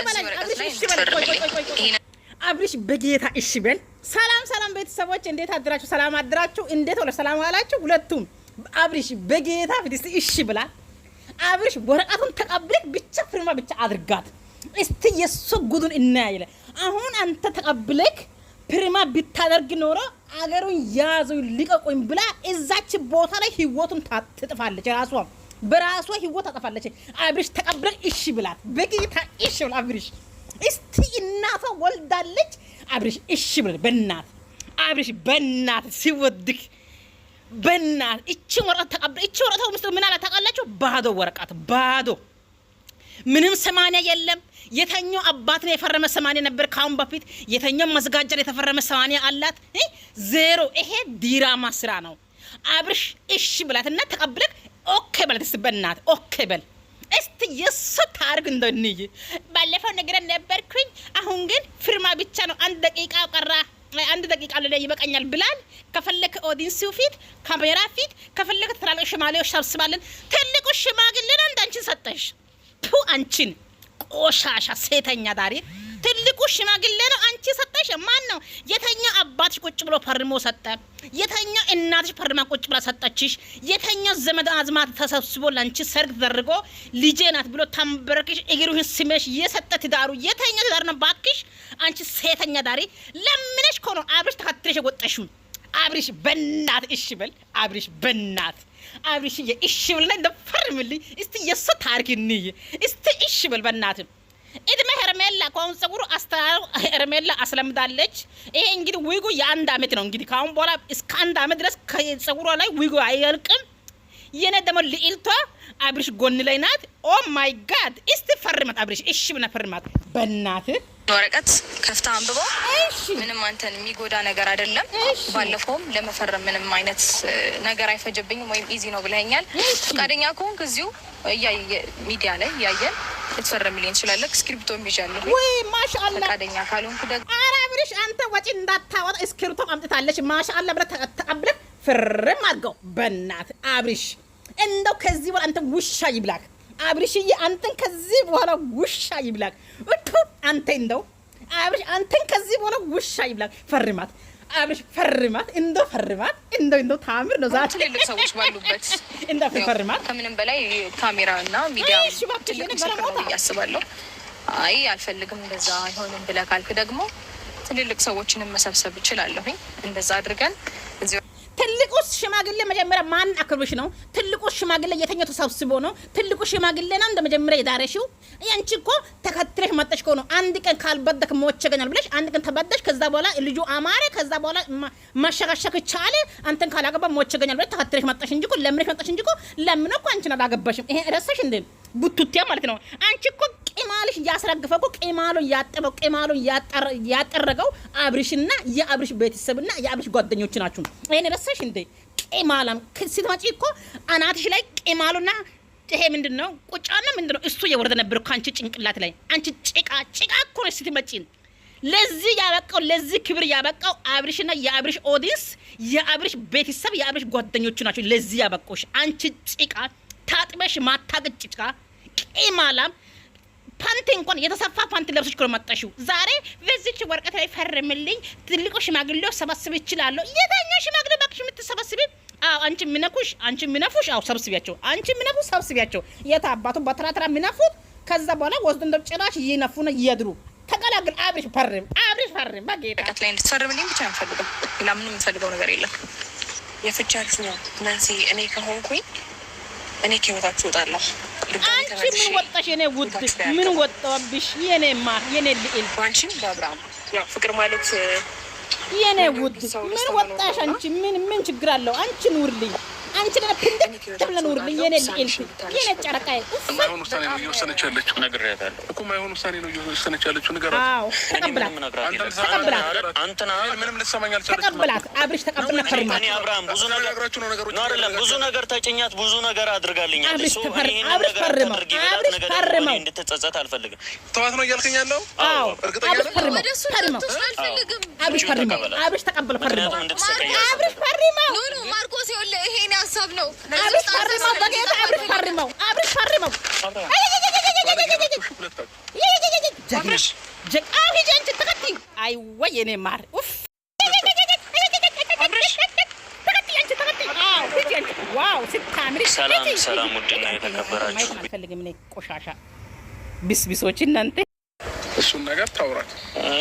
በል አብርሽ እሺ በል ቆይ አብርሽ በጌታ እሺ በል ሰላም ቤተሰቦች እንዴት አድራችሁ ሰላም አድራችሁ እንዴት ወለ ሰላም አላችሁ ሁለቱም አብርሽ በጌታ ፍዲስ እሺ ብላ አብርሽ ወረቀቱን ተቀብለክ ብቻ ፍርማ ብቻ አድርጋት እስቲ የሱ ጉዱን እናያይለ አሁን አንተ ተቀብለክ ፍርማ ብታደርግ ኖሮ አገሩን ያዙ ሊቀቁኝ ብላ እዛች ቦታ ላይ ህይወቱን ትጥፋለች ራሷ በራሷ ህይወት ታጠፋለች አብርሽ ተቀብለክ እሺ ብላት በጌታ እሺ ብላ አብርሽ እስቲ እናቷ ወልዳለች አብርሽ እሺ ብለ በእናት አብርሽ በእናት ሲወድክ በእናት እቺ ወረቀት ተቀበል እቺ ወረቀት ውስጥ ምን አለ ታውቃላችሁ ባዶ ወረቀት ባዶ ምንም 80 የለም የተኛው አባት ነው የፈረመ 80 ነበር ካሁን በፊት የተኛው መዝጋጃ ላይ የተፈረመ 80 አላት ዜሮ ይሄ ዲራማ ስራ ነው አብርሽ እሺ ብላትና ተቀበለክ ኦኬ በላት በእናት ኦኬ በል እስቲ የሱ ታርግ እንደነኝ ባለፈው ነገር ነበርኩኝ አሁን ግን ፍርማ ብቻ ነው አንድ ደቂቃ ቀራ አንድ ደቂቃ ላይ ይበቃኛል ብላል ከፈለከ ኦዲንስ ፊት ካሜራ ፊት ከፈለከ ትላልቅ ሽማግሌዎች ሰብስባለን ትልቁ ሽማግሌ አንቺን ሰጠሽ ቱ አንቺን ቆሻሻ ሴተኛ ዳሪ ትልቁ ሽማግሌ ነው አንቺ ሰጠሽ ማን ነው የተኛ አባትሽ ቁጭ ብሎ ፈርሞ ሰጠ የተኛ እናትሽ ፈርማ ቁጭ ብላ ሰጠችሽ የተኛ ዘመድ አዝማት ተሰብስቦ ላንቺ ሰርግ ተደርጎ ልጄ ናት ብሎ ተንበረክሽ እግሩን ስመሽ የሰጠ ትዳሩ የተኛ ትዳር ነው ባክሽ አንቺ ሴተኛ ዳሪ ለምነሽ ኮኖ አብርሽ ተከትለሽ ወጣሽው አብርሽ በእናት እሺ በል አብርሽ በእናት አብርሽ እሺ በልና እንደፈርምልኝ እስቲ የሱ ታሪክ እንይ እስቲ እሺ በል በእናት እድሜ ሄርሜላ ኮን ጸጉሩ አስተራሩ ሄርሜላ አስለምዳለች ይሄ እንግዲህ ዊጉ የአንድ አመት ነው እንግዲህ ካሁን በኋላ እስከ አንድ አመት ድረስ ከጸጉሯ ላይ ዊጉ አይልቅም የኔ ደሞ ልኢልቷ አብርሽ ጎን ላይ ናት ኦ ማይ ጋድ እስቲ ፈርማት አብርሽ እሺ ብና ፈርማት በእናት ወረቀት ከፍታ አንብቦ ምንም አንተን የሚጎዳ ነገር አይደለም ባለፈውም ለመፈረም ምንም አይነት ነገር አይፈጀብኝም ወይም ኢዚ ነው ብለኛል ፈቃደኛ ከሆንክ እዚሁ ሚዲያ ላይ ያየን ልትፈርምልኝ ትችላለህ ስክሪፕቶም ይዣለሁ ወይ ማሻአላ ፈቃደኛ ካልሆንክ ደግሞ ኧረ አብርሽ አንተ ወጪ እንዳታወጣ ስክሪፕቶ አምጥታለች ማሻአላ ብለህ ተቀብለህ ፍርም አድርገው በእናት አብርሽ እንደው ከዚህ በኋላ አንተ ውሻ ይብላክ አብርሽዬ አንተን ከዚህ በኋላ ውሻ ይብላክ እቱ አንተ እንደው አብርሽ አንተን ከዚህ በኋላ ውሻ ይብላክ ፈርማት አብርሽ ፈርማት እንደው ፈርማት እንደው ታምር ነው ዛት ትልልቅ ሰዎች ባሉበት እንደው ፈርማት ከምንም በላይ ካሜራና ሚዲያ ያስባለሁ አይ አልፈልግም እንደዛ አይሆንም ብለህ ካልክ ደግሞ ትልልቅ ሰዎችንም መሰብሰብ ይችላልኝ እንደዛ አድርገን ትልቁስ ሽማግሌ መጀመሪያ ማን አክብርሽ ነው ትልቁስ ሽማግሌ የተኛው ተሰብስቦ ነው ትልቁ ሽማግሌ ነው እንደ መጀመሪያ የዳረሽው ያንቺ እኮ ተከትለሽ መጣሽ እኮ ነው አንድ ቀን ካልበደክ ሞቸገኛል ብለሽ አንድ ቀን ተበደሽ ከዛ በኋላ ልጁ አማረ ከዛ በኋላ ማሸጋሸክ ቻለ አንተን ካላገባ ሞቸገኛል ብለሽ ተከትለሽ መጣሽ እንጂ እኮ ለምንሽ መጣሽ እንጂ እኮ ለምን እኮ አንቺን አላገባሽም ይሄ ረሳሽ እንዴ ቡቱቲያ ማለት ነው አንቺ እኮ ቂማልሽ ያስረግፈው እኮ ቂማሉን ያጠበው ቂማሉን ያጠረገው አብርሽና የአብርሽ ቤተሰብና የአብርሽ ጓደኞች ናችሁ እኔ ረሳሽ እንዴ ቂማላም ሲትመጪ እኮ አናትሽ ላይ ቂማሉና ይሄ ምንድነው ቁጫና ምንድነው እሱ የወረደ ነበር እኮ አንቺ ጭንቅላት ላይ አንቺ ጭቃ እኮ ነው ሲትመጪ ለዚህ ያበቃው ለዚህ ክብር ያበቃው አብርሽና የአብርሽ ኦዲንስ የአብርሽ ቤተሰብ የአብርሽ ጓደኞች ናችሁ ለዚህ ያበቃሽ አንቺ ጭቃ ታጥበሽ ማታገጭ ጭቃ ቂማላም ፓንቲ እንኳን የተሰፋ ፓንቲ ለብሰሽ እኮ መጣሽው ዛሬ በዚች ወረቀት ላይ ፈርምልኝ ትልቁ ሽማግሌው ሰበስብ ይችላል የታኛው ሽማግሌ ባክሽ የምትሰበስቢ አንቺ ምነፉሽ ሰብስቢያቸው አንቺ ምነፉ ሰብስቢያቸው የታ አባቱ በትራትራ ምነፉት ከዛ በኋላ ወስዶ እንደው ጭራሽ ይነፉና ይያድሩ ተቀላቅል አብርሽ ፈርም በጌታ ወረቀት ላይ እንድትፈርምልኝ ብቻ እንፈልገው ሌላ ምንም እንፈልገው ነገር የለም የፍቻችሁ ናንሲ እኔ ከሆንኩኝ እኔ ከወጣችሁ ወጣለሁ አንቺ ምን ወጣሽ የኔ ውድ ምን ወጣብሽ የኔማ የኔ ልዕል አንቺም በአብርሃም ያው ፍቅር ማለት የኔ ውድ ምን ወጣሽ አንቺ ምን ችግር አለው አንቺ ኑርልኝ አንቺ ለምን ተብለን ኑርልኝ የኔ ልዕል የኔ ጨረቃዬ ማይሆን ውሳኔ ነው እየወሰነች ያለችው ነገር ያታለሁ እኮ ማይሆን ውሳኔ ነው እየወሰነች ያለችው ነገር አንተና ምንም ልትሰማኝ አልቻለችም ተቀበላት አብርሽ ተቀበልና ፈርማት እኔ አብርሃም ብዙ ነገር ብዙ ነገር ተጨኛት ብዙ ነገር አድርጋልኛል አብርሽ ፈርመው እንድትጸጸት አልፈልግም ተዋት ነው እያልከኝ ያለው እርግጠኛ ነኝ አብርሽ ተቀበል ፈርመው አብርሽ ፈርመው ኖ ማርቆስ ይወለ ይሄን ሀሳብ ነው አብርሽ ፈርመው በጌታ አብርሽ ፈርመው ሂጂ አንቺ ተከትይ። አይ ወይ የኔ ማር ኡፍ ዋው ስታምሪ። ሰላም ውድና የተከበራችሁ አልፈልግም እኔ ቆሻሻ ቢስቢሶች እናንተ። እሱን ነገር ታውራት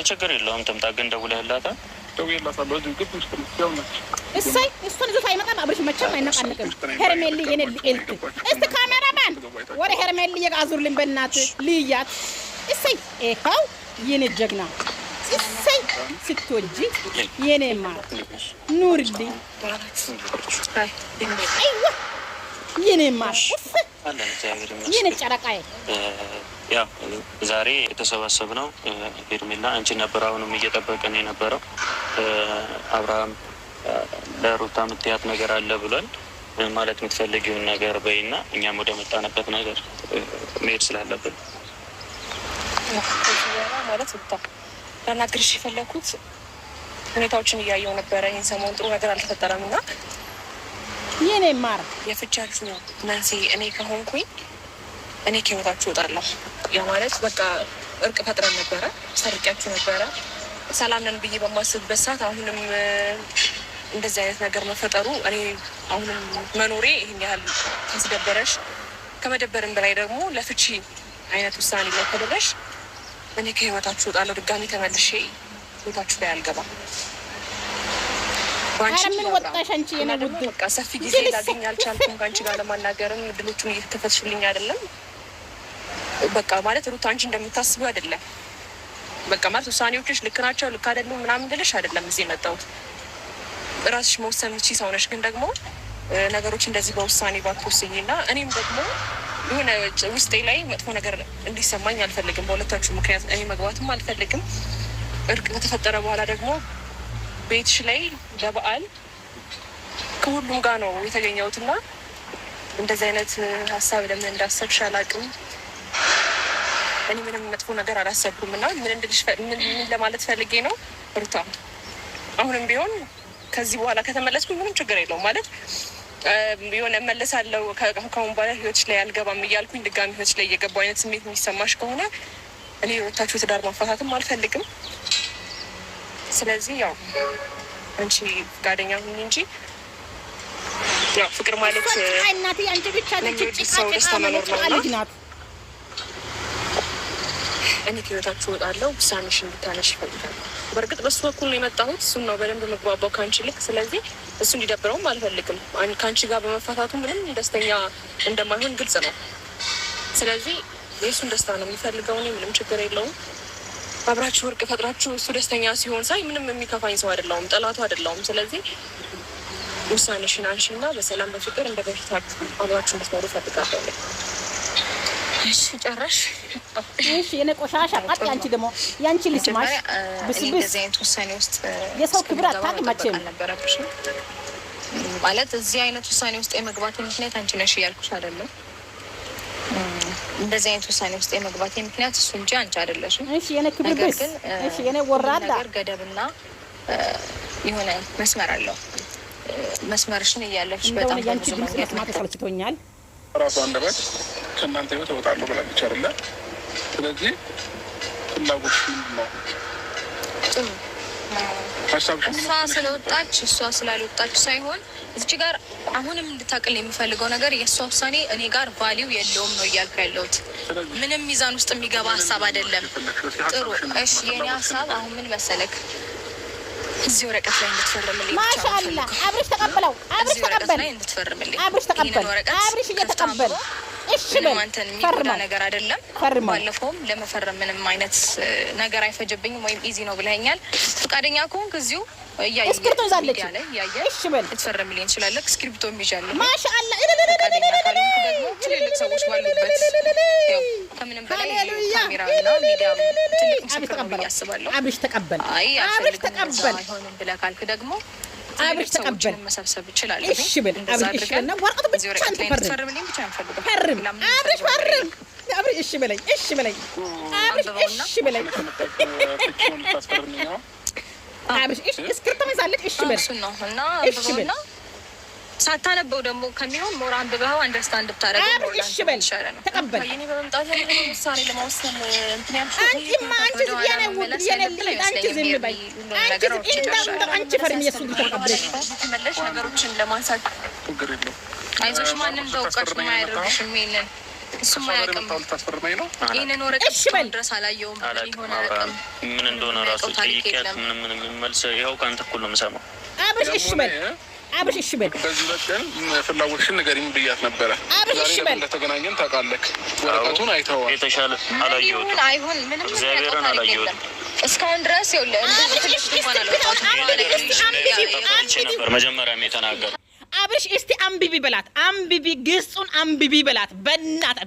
ችግር የለውም። ትምጣ ግን ደውለህላታ? ደውዬላታለሁ። ግብ ውስጥ ነው ነው። እሰይ እሱን ይዞት አይመጣም። አብርሽ መቼም አይነቃነቅም። ሄርሜሊ የኔ ልዕልት፣ እስቲ ካሜራማን ወደ ሄርሜሊ የጋዙርልን በእናትህ ልያት። እሰይ ይኸው የኔ ጀግና። እሰይ ስትወጂ የኔ ማር ኑርልኝ። አይዋ የኔ ማር የኔ ጨረቃዬ። ያው ዛሬ የተሰባሰብነው ሄርሜላ አንቺ ነበር። አሁንም እየጠበቀን የነበረው አብርሃም ለሩታ ምትያት ነገር አለ ብሏል። ማለት የምትፈልጊውን ነገር በይና እኛም ወደ መጣንበት ነገር መሄድ ስላለብን ማለት ሩታ ላናግርሽ የፈለኩት ሁኔታዎችን እያየው ነበረ። ይህን ሰሞን ጥሩ ነገር አልተፈጠረም እና የኔ ማር የፍቻችሁ መንስኤ እኔ ከሆንኩኝ እኔ ከህይወታችሁ እወጣለሁ። ያ ማለት በቃ እርቅ ፈጥረን ነበረ፣ ሰርቂያችሁ ነበረ፣ ሰላም ነን ብዬ በማስብበት ሰዓት አሁንም እንደዚህ አይነት ነገር መፈጠሩ እኔ አሁንም መኖሬ ይህን ያህል ካስደበረሽ፣ ከመደበርን በላይ ደግሞ ለፍቺ አይነት ውሳኔ ላይ ከደረሽ እኔ ከህይወታችሁ እወጣለሁ። ድጋሚ ተመልሼ ህይወታችሁ ላይ አልገባም። ምን ወጣሽ አንቺ? የነውድ በቃ ሰፊ ጊዜ ላገኝ አልቻልኩም። ከአንቺ ጋር ለማናገርም እድሎቹን እየተከፈትሽልኝ አይደለም። በቃ ማለት ሩታ አንቺ እንደምታስቢው አይደለም። በቃ ማለት ውሳኔዎችሽ ልክ ናቸው ልክ አይደሉም ምናምን ብለሽ አይደለም እዚህ የመጣሁት። ራስሽ መወሰን ምቺ ሰው ነሽ። ግን ደግሞ ነገሮች እንደዚህ በውሳኔ ባትወስኝና እኔም ደግሞ የሆነ ውስጤ ላይ መጥፎ ነገር እንዲሰማኝ አልፈልግም። በሁለታችሁ ምክንያት እኔ መግባትም አልፈልግም። እርቅ ከተፈጠረ በኋላ ደግሞ ቤትሽ ላይ ለበዓል ከሁሉም ጋር ነው የተገኘሁትና እንደዚህ አይነት ሀሳብ ለምን እንዳሰብሽ አላውቅም። እኔ ምንም መጥፎ ነገር አላሰብኩም እና ምን ለማለት ፈልጌ ነው ሩታ፣ አሁንም ቢሆን ከዚህ በኋላ ከተመለስኩ ምንም ችግር የለውም። ማለት የሆነ መለሳለሁ ከአሁን በኋላ ህይወትሽ ላይ አልገባም እያልኩኝ ድጋሚ ህይወትሽ ላይ እየገባው አይነት ስሜት የሚሰማሽ ከሆነ እኔ ሩታችሁ ትዳር ማፋታትም አልፈልግም። ስለዚህ ያው አንቺ ፈቃደኛ ሁኚ እንጂ ያው ፍቅር ማለት እናቴ አንቺ ብቻ ነች ሰው ደስታ መኖር ነው። ናት። እኔ ከህይወታችሁ እወጣለሁ። ውሳኔሽን እንድታነሽ እፈልጋለሁ። በእርግጥ በሱ በኩል ነው የመጣሁት። እሱን ነው በደንብ መግባባው ከአንቺ ልክ። ስለዚህ እሱ እንዲደብረውም አልፈልግም። ከአንቺ ጋር በመፋታቱ ምንም ደስተኛ እንደማይሆን ግልጽ ነው። ስለዚህ የእሱን ደስታ ነው የሚፈልገው። እኔ ምንም ችግር የለውም። አብራችሁ እርቅ ፈጥራችሁ እሱ ደስተኛ ሲሆን ሳይ ምንም የሚከፋኝ ሰው አይደለሁም፣ ጠላቱ አይደለሁም። ስለዚህ ውሳኔሽን አንሺና በሰላም በፍቅር እንደ በፊታችሁ አብራችሁ እንድትኖሩ እፈልጋለሁ። እሺ ጨረሽ? እሺ የኔ ቆሻሻ አጥ አንቺ ደግሞ ያንቺ ልስማሽ ብስብስ እንደዚህ አይነት ውሳኔ ውስጥ የሰው ክብር አታውቅም ነበረብሽ ማለት እዚህ አይነት ውሳኔ ውስጥ የመግባት ምክንያት አንቺ ነሽ እያልኩሽ አይደለም። እንደዚህ አይነት ውሳኔ ውስጥ የመግባት ምክንያት እሱ እንጂ አንቺ አይደለሽም። እሺ የኔ ክብር ብስ እሺ የኔ ወራዳ ነገር ገደብና የሆነ መስመር አለው። መስመርሽን እያለፍሽ በጣም ያንቺ ድምጽ መስማት ተሰልችቶኛል። ራሱ አንደበት ከእናንተ ህይወት እወጣለሁ ብላለች አይደለ? ስለዚህ ፍላጎትሽ ምንድን ነው? እሷ ስለወጣች እሷ ስላልወጣች ሳይሆን እዚች ጋር አሁንም እንድታቅል የሚፈልገው ነገር የእሷ ውሳኔ እኔ ጋር ቫሊው የለውም ነው እያልኩ ያለሁት። ምንም ሚዛን ውስጥ የሚገባ ሀሳብ አይደለም። ጥሩ እሺ፣ የኔ ሀሳብ አሁን ምን መሰለክ፣ እዚህ ወረቀት ላይ እንድትፈርምልኝ ማሻአላ። አብርሽ ተቀበለው፣ አብርሽ ተቀበል፣ አብርሽ ተቀበል፣ አብርሽ እየተቀበል። እሺ በል አንተን የሚጎዳ ነገር አይደለም። ባለፈውም ለመፈረም ምንም አይነት ነገር አይፈጀብኝም ወይም ኢዚ ነው ብለኸኛል። ፈቃደኛ ከሆንክ እዚሁ እስክሪብቶ ይዛለች። እሺ በል ልትፈርምልኝ እንችላለን። እስክሪብቶ ይዣለሁ። ማሻአላ። ትልልቅ ሰዎች ባሉበት ከምንም በላይ ካሜራና ሚዲያ ትልቅ ምስክር ነው ብዬ አስባለሁ። አብርሽ ተቀበል፣ አብርሽ ተቀበል። አይሆንም ብለህ ካልክ ደግሞ አብርሽ ተቀበል፣ መሰብሰብ ይችላል። እሺ በል አብርሽ እና ወረቀቱ ብቻ ፈርምልኝ ብቻ አንፈልግም። ፈርም አብርሽ ፈርም። አብርሽ እሺ በለኝ፣ እሺ በለኝ አብርሽ፣ እሺ በለኝ አብርሽ። እሺ እስክሪብቶ ይዛለች። እሺ በል እሱ ነው እና እሺ በል ሳታነበው ደግሞ ከሚሆን ሞራ አንብበው አንደርስታንድ ብታደርገው እሺ በል ተቀበል። እኔ በመምጣት ውሳኔ ለማወሰን እንትን ያልኩት አንቺ ፈርም የሱ ተቀበለሽ መለሽ ነገሮችን ለማንሳት አይዞሽ ማንም በእውቀት የማያደርግሽ የሚልን እሱም አያውቅም። ይህንን ወረቀት ድረስ አላየውም። ሆነ ምን እንደሆነ ራሱ ጠይቂያት ምንም መልስ ይኸው ከአንተ እኩል ነው የምሰማው። አብርሽ እሺ በል አብርሽ እሺ በል። በዚህ ሁለት ቀን ፍላጎትሽን ንገሪኝ ብያት ነበረ። አብርሽ እሺ በል። እንደተገናኘን ታውቃለህ። ወረቀቱን አይተኸዋል። የተሻለ አላየሁትም። አይሆን ምንም እግዚአብሔርን አላየሁትም እስካሁን ድረስ ይኸውልህ እንደዚህ ትልቅ እንኳን ነበር መጀመሪያም የተናገሩ አብርሽ እስቲ አንብቢ በላት። አንብቢ ግጹን አንብቢ በላት። በእናት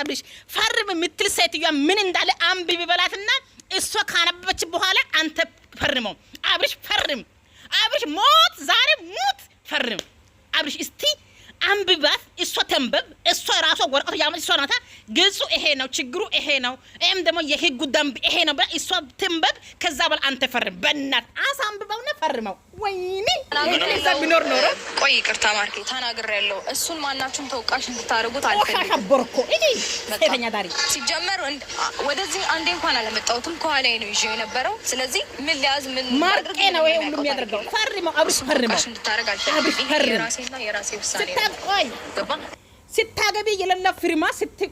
አብርሽ ፈርም የምትል ሴትዮዋ ምን እንዳለ አንብቢ በላትና እሷ ካነበበች በኋላ አንተ ፈርመው። አብርሽ ፈርም። አብርሽ ሞት ዛሬ ሞት ፈርም። አብርሽ እስቲ አንብባት። እሷ ተንበብ። እሷ ራሷ ወረቀቱ ያመጣች እሷ ናታ። ግጹ ይሄ ነው፣ ችግሩ ይሄ ነው፣ እም ደግሞ የህጉ ደንብ ይሄ ነው ብላ እሷ ተንበብ። ከዛ በኋላ አንተ ፈርም። በእናት አሳንብበውና ፈርመው። ወይኔ እዛ ቢኖር ኖሮ ቆይ ይቅርታ ማርኬ ተናግሬያለሁ። እሱን ማናችሁም ተወቃሽ እንድታደርጉት አልፈልግም። ሻቦርኮ እጂ ሴተኛ ዳሪ ሲጀመር ወደዚህ አንዴ እንኳን አለመጣሁትም ከኋላዬ ነው ይዤው የነበረው። ስለዚህ ምን ሊያዝ ምን ማርቄ ነው ወይ ሁሉ የሚያደርገው። ፈርመው አብርሽ ፈርመው። እንድታደርግ አልፈልግም። የራሴና የራሴ ውሳኔ ነው። ገባ ስታገቢ የሌለ ፍርማ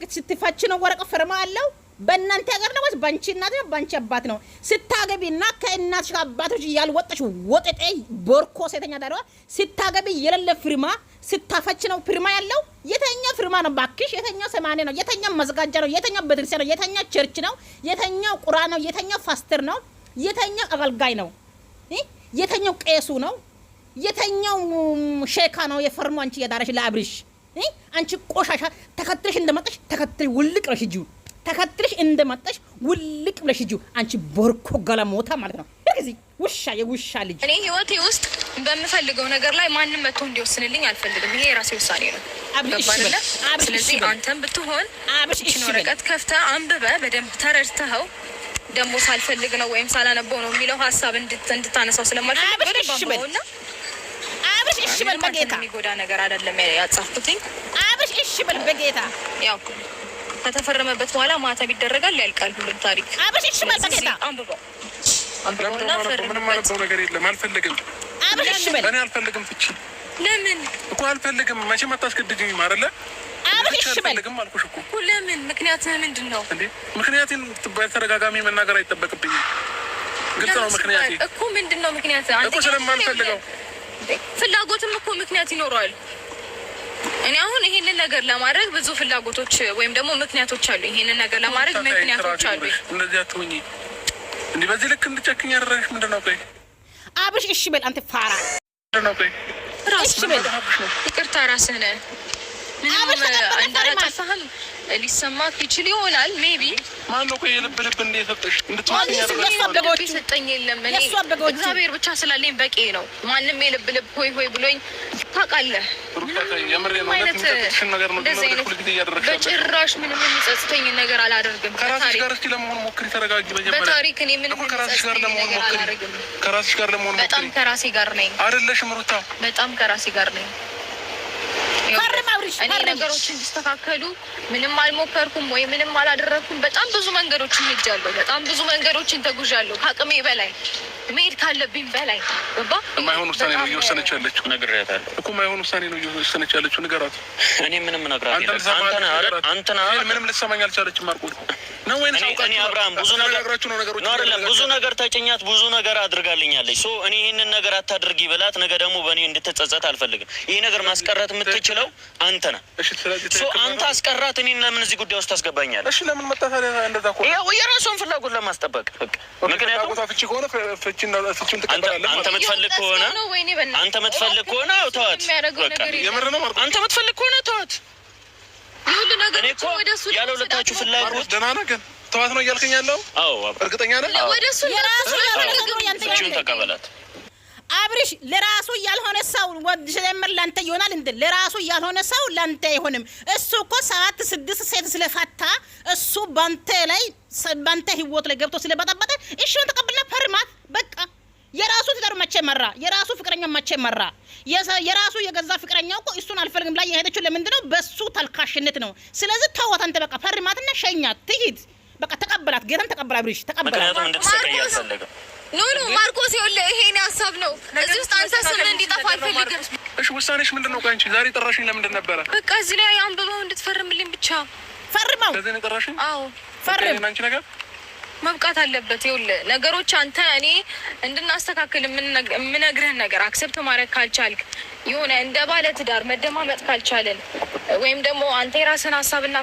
ስትፋች ነው ወረቀት ፍርማ አለው። በእናንተ ሀገር ነው ወይስ ባንቺ እናት ነው ባንቺ አባት ነው? ስታገቢና ከእናትሽ አባቶች ያልወጣሽ ወጠጤ ቦርኮ ሴተኛ ዳሪዋ ስታገቢ የሌለ ፍርማ ስታፈች ነው ፍርማ ያለው። የተኛ ፍርማ ነው ባክሽ? የተኛው ሰማኔ ነው? የተኛው መዝጋጃ ነው? የተኛው ቤተክርስቲያን ነው? የተኛው ቸርች ነው? የተኛው ቁርአን ነው? የተኛው ፋስተር ነው? የተኛው አገልጋይ ነው? የተኛው ቄሱ ነው? የተኛው ሼካ ነው የፈርሞ አንቺ የዳረሽ ለአብርሽ? አንቺ ቆሻሻ ተከትለሽ እንደመጣሽ ተከትለሽ ውልቅ ብለሽ ሂጂ። ተከትለሽ እንደመጣሽ ውልቅ ብለሽ ሂጂ። አንቺ ቦርኮ ገለሞታ ማለት ነው። እዚህ ውሻ የውሻ ልጅ። እኔ ህይወቴ ውስጥ በምፈልገው ነገር ላይ ማንም መጥቶ እንዲወስንልኝ አልፈልግም። ይሄ የራሴ ውሳኔ ነው። ስለዚህ አንተም ብትሆን እቺን ወረቀት ከፍተህ አንብበህ በደንብ ተረድተኸው ደግሞ ሳልፈልግ ነው ወይም ሳላነበው ነው የሚለው ሀሳብ እንድታነሳው ስለማልፈልግ በደንብ አንብበውና አብርሽ እሺ በል በጌታ የሚጎዳ ነገር አይደለም ያጻፍኩትኝ። አብርሽ እሺ በል በጌታ ያው ከተፈረመበት በኋላ ማተብ ይደረጋል፣ ያልቃል ሁሉም ታሪክ። አብርሽ እሺ በል በጌታ አንብበውና ምንም ማለት ነገር የለም። አልፈልግም። አብርሽ እሺ በል። እኔ አልፈልግም። ፍቺ ለምን እኮ አልፈልግም። መቼም አታስገድጂኝም አይደለ? አብርሽ እሺ በል አልኩሽ እኮ። ለምን? ምክንያት ምንድን ነው እንዴ? ምክንያቴን በተደጋጋሚ መናገር አይጠበቅብኝም። ግልጽ ነው ምክንያቴ እኮ። ምንድን ነው ምክንያት? እኮ ስለማልፈልገው ፍላጎትም እኮ ምክንያት ይኖረዋል። እኔ አሁን ይሄንን ነገር ለማድረግ ብዙ ፍላጎቶች ወይም ደግሞ ምክንያቶች አሉ። ይሄንን ነገር ለማድረግ ምክንያቶች አሉ። እንደዚህ አትሁኚ እንዴ! በዚህ ልክ እንድጨክኝ ያደረግሽ ምንድን ነው? ቆይ አብርሽ እሺ በል አንተ ፋራ። ምንድን ነው? ቆይ እሺ በል ይቅርታ ራስህ ነህ። ምንም እንዳላጠፋህም ሊሰማት ይችል ይሆናል። ሜቢ ማን ነው? ቆይ የልብ እንደ የሰጠሽ እንድትወስኝ ያደረገሽ ሰጠኝ የለም። እኔ እግዚአብሔር ብቻ ስላለኝ በቂ ነው። ማንም የልብ ሆይ ሆይ ብሎኝ ታውቃለህ። በጭራሽ ምንም የሚጸጽተኝ ነገር አላደርግም። ከራስሽ ጋር እስኪ ለመሆን ሞክሪ። ተረጋጊ። በታሪክ እኔ ምንም የሚጸጽተኝ ነገር አላደርግም። ከራስሽ ጋር ለመሆን ሞክሪ። በጣም ከራሴ ጋር ነኝ። አይደለሽም ሩታ? በጣም ከራሴ ጋር ነኝ። እኔ ነገሮች እንዲስተካከሉ ምንም አልሞከርኩም ወይ ምንም አላደረኩም። በጣም ብዙ መንገዶችን ሄጃለሁ። በጣም ብዙ መንገዶችን ተጉዣለሁ። ከአቅሜ በላይ መሄድ ካለብኝ በላይ ገባ። የማይሆን ውሳኔ ነው እየወሰነች ያለችው። ነግሬያታለሁ እኮ የማይሆን ውሳኔ ነው እየወሰነች ያለችው። ንገራት። እኔ ምንም ነግራት አንተና ምንም ልትሰማኝ አልቻለችም። ማርቆ ነው ወይ ነው? እኔ አብርሃም ብዙ ነገር ተጨኛት፣ ብዙ ነገር አድርጋልኛለች። ሶ እኔ ይሄንን ነገር አታድርጊ ብላት ነገ ደግሞ በእኔ እንድትጸጸት አልፈልግም። ይሄ ነገር ማስቀረት የምትችለው አንተ ነህ። ሶ አንተ አስቀራት። እኔን ለምን እዚህ ጉዳይ ውስጥ ታስገባኛለህ? እሺ ለምን መጣ ታዲያ? እንደዛ እኮ ያው የራሷን ፍላጎት ለማስጠበቅ ምክንያቱም ፍቺ ከሆነ ፍቺን ትቀበላለህ። አንተ የምትፈልግ ከሆነ ተዋት። የምር ነው ማርቆ? አንተ የምትፈልግ ከሆነ ተዋት። ሁሉ ነገር ወደሱ ያለ ሁለታችሁ ፍላጎት ደህና ነህ ግን ተዋት ነው እያልከኝ ያለው? አዎ እርግጠኛ ነህ? ወደሱ የራሱ ያንተ ተቀበላት። አብርሽ ለራሱ ያልሆነ ሰው ወድጀምር ላንተ ይሆናል እንዴ? ለራሱ ያልሆነ ሰው ላንተ አይሆንም። እሱ እኮ 7-6 ሴት ስለፈታ እሱ ባንተ ህይወት ላይ ገብቶ ስለበጠበጠ እሺ ተቀበልና ፈርማት። በቃ የራሱ ትዳር መቼ መራ? የራሱ ፍቅረኛ መቼ መራ? የራሱ የገዛ ፍቅረኛው እኮ እሱን አልፈልግም ላይ የሄደችው ለምንድን ነው? በሱ ተልካሽነት ነው። ስለዚህ ተወት አንተ በቃ ፈርማትና ሸኛት ትሂድ። በቃ ተቀበላት፣ ጌታን ተቀበላ ብሪሽ ተቀበላት። ምክንያቱም እንድትሰቃይ አልፈልግም። ኖ ማርቆስ ይኸውልህ ይሄን ሀሳብ ነው። እዚህ ውስጥ አንተ ስም እንዲጠፋ አልፈልግም። እሺ ውሳኔሽ ምንድን ነው? አንቺ ዛሬ ጠራሽኝ ለምንድን ነበረ? በቃ እዚህ ላይ አንብበው እንድትፈርምልኝ ብቻ ፈርመው። ለዚህ ነው ጠራሽኝ? አዎ ፈርም። አንቺ ነገር መብቃት አለበት። ይኸውልህ ነገሮች አንተ እኔ እንድናስተካክል የምነግርህን ነገር አክሰፕት ማድረግ ካልቻልክ የሆነ እንደ ባለ ትዳር መደማመጥ ካልቻለን ወይም ደግሞ አንተ የራስን ሀሳብና